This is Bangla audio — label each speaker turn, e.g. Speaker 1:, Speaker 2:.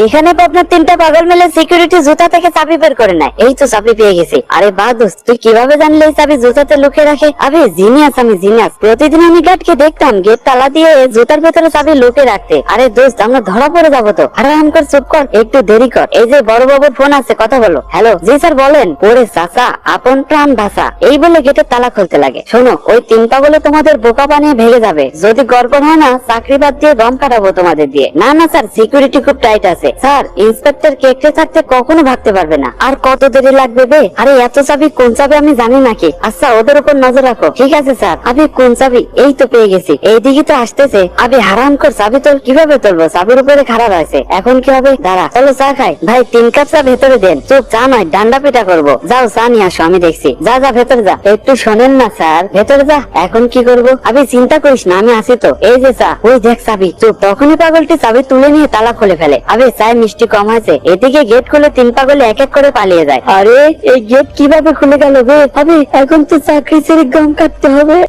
Speaker 1: এখানে তো আপনার তিনটা পাগল মিলে সিকিউরিটি জুতা থেকে চাবি বের করে নেয়। এই তো চাবি পেয়ে গেছি। আরে বাহ দোস্ত, তুই কিভাবে জানলে এই চাবি জুতাতে লুকিয়ে রাখে? আবে জিনিয়াস, আমি জিনিয়াস। প্রতিদিন আমি গেটকে দেখতাম গেট তালা দিয়ে জুতার ভেতরে চাবি লুকিয়ে রাখতে। আরে দোস্ত, আমরা ধরা পড়ে যাবো তো। আরাম কর, চুপ কর, একটু দেরি কর। এই যে বড় বাবুর ফোন আছে, কথা বলো। হ্যালো, জি স্যার বলেন। ওরে চাচা, আপন প্রাণ ভাষা, এই বলে গেটের তালা খুলতে লাগে। শোনো, ওই তিন পাগলে তোমাদের বোকা বানিয়ে ভেঙে যাবে। যদি গড়বড় হয় না, চাকরি বাদ দিয়ে দম কাটাবো তোমাদের দিয়ে। না না স্যার, সিকিউরিটি খুব টাইট আছে। স্যার, ইন্সপেক্টর কেকটে থাকতে কখনো ভাবতে পারবে না। আর কত দেরি লাগবে বে? আরে এত চাবি কোন চাবি আমি জানি নাকি? আচ্ছা, ওদের উপর নজর রাখো। ঠিক আছে স্যার। আবে কোন চাবি? এই তো পেয়ে গেছি। এইদিকে তো আসতেছে। আবে হারাম কর, চাবি তোর কিভাবে তুলবো? চাবির উপরে খারাপ আছে। এখন কি হবে? দাঁড়া, চলো চা খাই। ভাই 3 কাপ চা ভেতরে দেন। চুপ, চা নয়, ডান্ডা পিটা করবো। যাও চা নিয়ে আসো, আমি দেখছি। যা যা, ভেতরে যা। একটু শোনেন না স্যার, ভেতরে যা। এখন কি করবো? আবে চিন্তা করিস না, আমি আছি তো। এই যে চা, ওই দেখ চাবি। চুপ। তখনই পাগলটি চাবি তুলে নিয়ে তালা খুলে ফেলে। আবে চায় মিষ্টি কম হয়েছে। এদিকে গেট খুলে তিন পাগলে এক এক করে পালিয়ে যায়। আরে এই গেট কিভাবে খুলে গেল বে? আবে এখন তো চাকরি ছেড়ে গম কাটতে হবে।